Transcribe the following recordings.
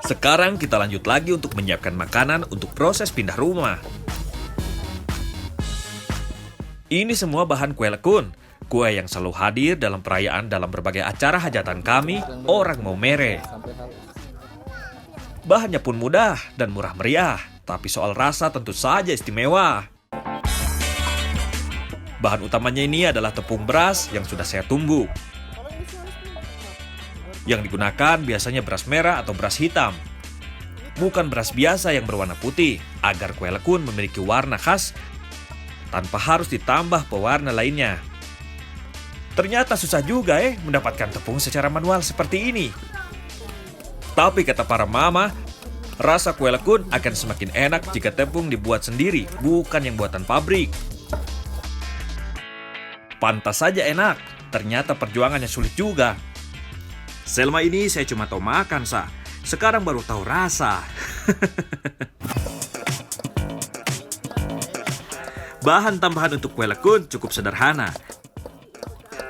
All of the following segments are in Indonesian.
Sekarang kita lanjut lagi untuk menyiapkan makanan untuk proses pindah rumah. Ini semua bahan kue lekun. Kue yang selalu hadir dalam perayaan dalam berbagai acara hajatan kami, orang Maumere. Bahannya pun mudah dan murah meriah, tapi soal rasa tentu saja istimewa. Bahan utamanya ini adalah tepung beras yang sudah saya tumbuk. Yang digunakan biasanya beras merah atau beras hitam. Bukan beras biasa yang berwarna putih, agar kue lekun memiliki warna khas tanpa harus ditambah pewarna lainnya. Ternyata susah juga mendapatkan tepung secara manual seperti ini. Tapi kata para mama, rasa kue lekun akan semakin enak jika tepung dibuat sendiri, bukan yang buatan pabrik. Pantas saja enak, ternyata perjuangannya sulit juga. Selama ini saya cuma tahu makan, sekarang baru tahu rasa. Bahan tambahan untuk kue lekun cukup sederhana.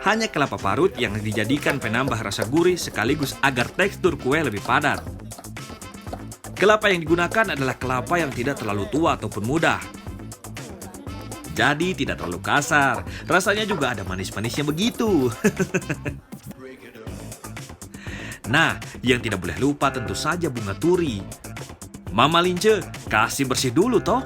Hanya kelapa parut yang dijadikan penambah rasa gurih sekaligus agar tekstur kue lebih padat. Kelapa yang digunakan adalah kelapa yang tidak terlalu tua ataupun muda. Jadi tidak terlalu kasar, rasanya juga ada manis-manisnya begitu. Nah, yang tidak boleh lupa tentu saja bunga turi. Mama Lince, kasih bersih dulu toh.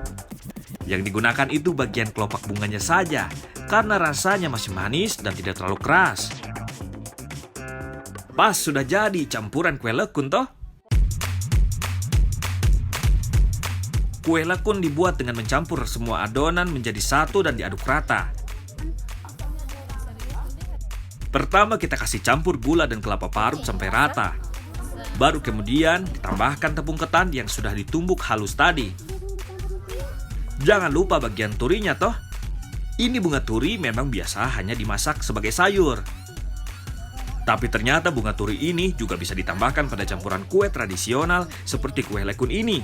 Yang digunakan itu bagian kelopak bunganya saja, karena rasanya masih manis dan tidak terlalu keras. Pas sudah jadi campuran kue lekun toh. Kue lekun dibuat dengan mencampur semua adonan menjadi satu dan diaduk rata. Pertama kita kasih campur gula dan kelapa parut sampai rata. Baru kemudian ditambahkan tepung ketan yang sudah ditumbuk halus tadi. Jangan lupa bagian turinya toh. Ini bunga turi memang biasa hanya dimasak sebagai sayur. Tapi ternyata bunga turi ini juga bisa ditambahkan pada campuran kue tradisional seperti kue lekun ini.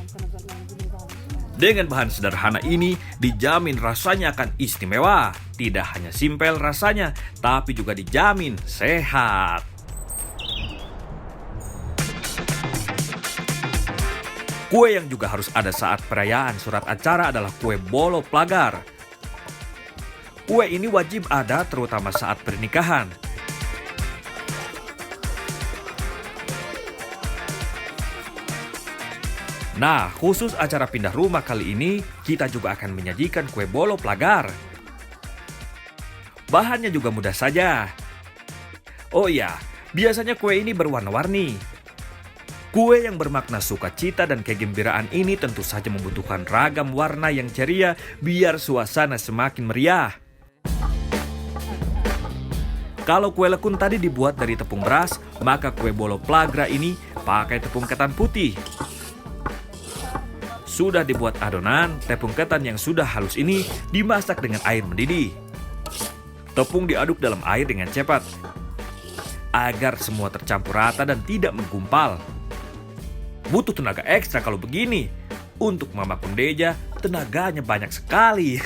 Dengan bahan sederhana ini, dijamin rasanya akan istimewa. Tidak hanya simpel rasanya, tapi juga dijamin sehat. Kue yang juga harus ada saat perayaan surat acara adalah kue bolo plagar. Kue ini wajib ada terutama saat pernikahan. Nah, khusus acara pindah rumah kali ini, kita juga akan menyajikan kue bolo plagar. Bahannya juga mudah saja. Oh iya, biasanya kue ini berwarna-warni. Kue yang bermakna sukacita dan kegembiraan ini tentu saja membutuhkan ragam warna yang ceria biar suasana semakin meriah. Kalau kue lekun tadi dibuat dari tepung beras, maka kue bolo plagra ini pakai tepung ketan putih. Sudah dibuat adonan, tepung ketan yang sudah halus ini dimasak dengan air mendidih. Tepung diaduk dalam air dengan cepat, agar semua tercampur rata dan tidak menggumpal. Butuh tenaga ekstra kalau begini. Untuk Mama Kundeja, tenaganya banyak sekali.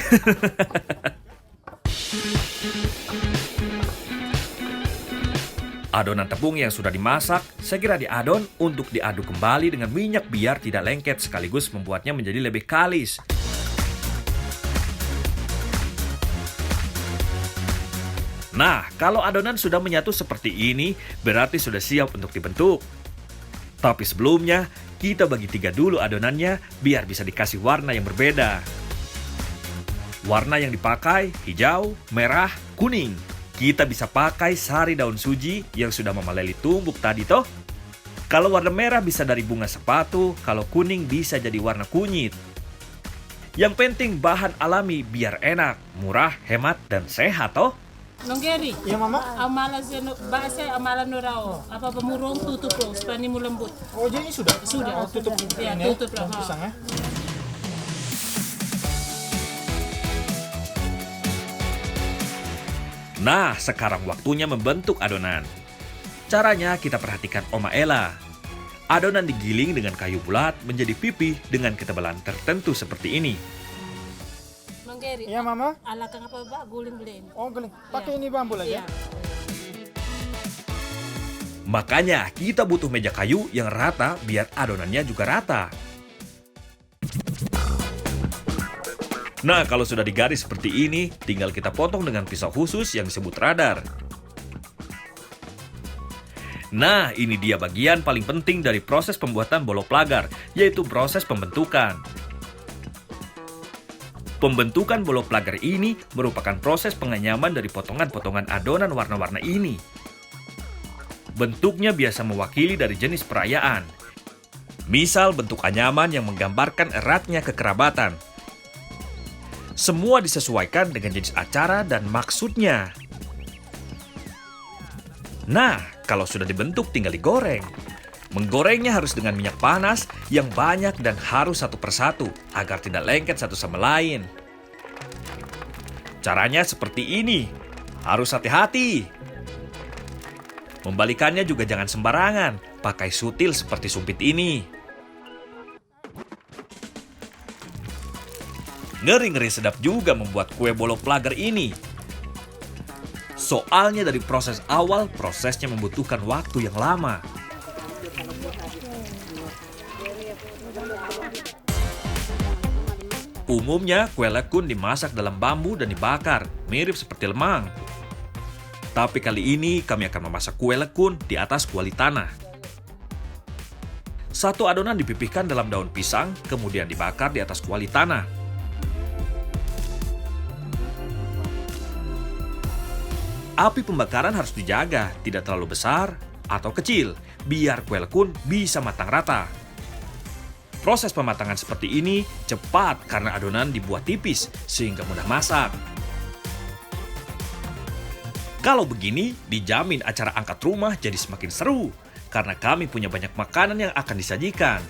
Adonan tepung yang sudah dimasak segera diadon untuk diaduk kembali dengan minyak biar tidak lengket sekaligus membuatnya menjadi lebih kalis. Nah, kalau adonan sudah menyatu seperti ini, berarti sudah siap untuk dibentuk. Tapi sebelumnya, kita bagi 3 dulu adonannya biar bisa dikasih warna yang berbeda. Warna yang dipakai hijau, merah, kuning. Kita bisa pakai sari daun suji yang sudah Mama Leli tumbuk tadi toh. Kalau warna merah bisa dari bunga sepatu, kalau kuning bisa jadi warna kunyit. Yang penting bahan alami biar enak, murah, hemat, dan sehat toh. Nonggeri, Iya mama. amala zeno bahasa amala norao. Apa pemurung tutup loh, supaya ini lembut. Oh jadi sudah? Sudah. Oh, tutup Ya, ini tutup lah. pisangnya. Nah, sekarang waktunya membentuk adonan. Caranya kita perhatikan Oma Ella. Adonan digiling dengan kayu bulat menjadi pipih dengan ketebalan tertentu seperti ini. Nonggeri, Iya mama. ala kang apa ba guling-guling. Oh geling. Pakai ini bambu lagi. Iya. Makanya kita butuh meja kayu yang rata biar adonannya juga rata. Nah, kalau sudah digaris seperti ini, tinggal kita potong dengan pisau khusus yang disebut radar. Nah, ini dia bagian paling penting dari proses pembuatan bolo plagar, yaitu proses pembentukan. Pembentukan bolo plagar ini merupakan proses penganyaman dari potongan-potongan adonan warna-warna ini. Bentuknya biasa mewakili dari jenis perayaan. Misal bentuk anyaman yang menggambarkan eratnya kekerabatan. Semua disesuaikan dengan jenis acara dan maksudnya. Nah, kalau sudah dibentuk tinggal digoreng. Menggorengnya harus dengan minyak panas yang banyak dan harus satu persatu agar tidak lengket satu sama lain. Caranya seperti ini. Harus hati-hati. Membalikannya juga jangan sembarangan, pakai sutil seperti sumpit ini. Ngeri-ngeri sedap juga membuat kue bolo plagar ini. Soalnya dari proses awal, prosesnya membutuhkan waktu yang lama. Umumnya, kue lekun dimasak dalam bambu dan dibakar, mirip seperti lemang. Tapi kali ini kami akan memasak kue lekun di atas kuali tanah. Satu adonan dipipihkan dalam daun pisang, kemudian dibakar di atas kuali tanah. Api pembakaran harus dijaga, tidak terlalu besar atau kecil, biar kue lekun bisa matang rata. Proses pematangan seperti ini cepat karena adonan dibuat tipis, sehingga mudah masak. Kalau begini, dijamin acara angkat rumah jadi semakin seru, karena kami punya banyak makanan yang akan disajikan.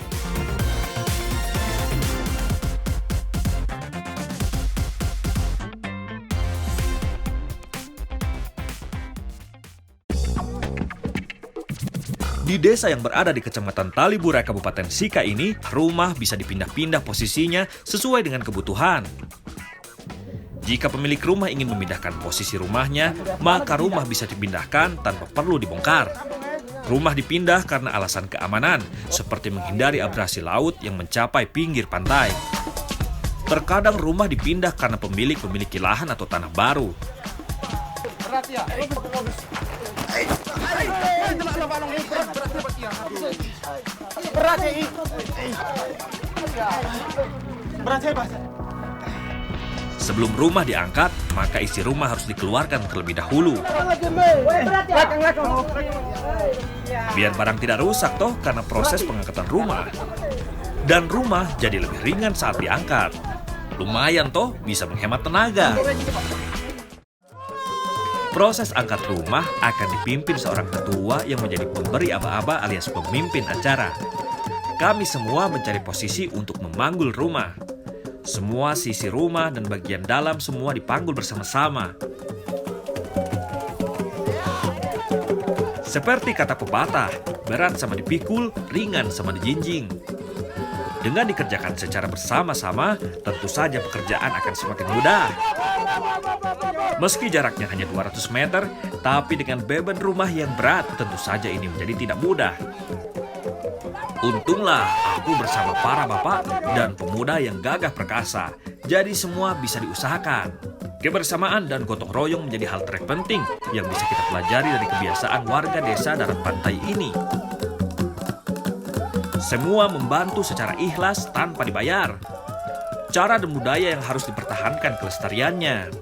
Di desa yang berada di Kecamatan Taliburai, Kabupaten Sika ini, rumah bisa dipindah-pindah posisinya sesuai dengan kebutuhan. Jika pemilik rumah ingin memindahkan posisi rumahnya, maka rumah bisa dipindahkan tanpa perlu dibongkar. Rumah dipindah karena alasan keamanan, seperti menghindari abrasi laut yang mencapai pinggir pantai. Terkadang rumah dipindah karena pemilik memiliki lahan atau tanah baru. Sebelum rumah diangkat, maka isi rumah harus dikeluarkan terlebih dahulu. Biar barang tidak rusak toh karena proses pengangkatan rumah. Dan rumah jadi lebih ringan saat diangkat. Lumayan toh, bisa menghemat tenaga. Proses angkat rumah akan dipimpin seorang ketua yang menjadi pemberi aba-aba alias pemimpin acara. Kami semua mencari posisi untuk memanggul rumah. Semua sisi rumah dan bagian dalam semua dipanggul bersama-sama. Seperti kata pepatah, berat sama dipikul, ringan sama dijinjing. Dengan dikerjakan secara bersama-sama, tentu saja pekerjaan akan semakin mudah. Meski jaraknya hanya 200 meter, tapi dengan beban rumah yang berat, tentu saja ini menjadi tidak mudah. Untunglah aku bersama para bapak dan pemuda yang gagah perkasa, jadi semua bisa diusahakan. Kebersamaan dan gotong royong menjadi hal terpenting yang bisa kita pelajari dari kebiasaan warga desa darat pantai ini. Semua membantu secara ikhlas tanpa dibayar. Cara dan budaya yang harus dipertahankan kelestariannya.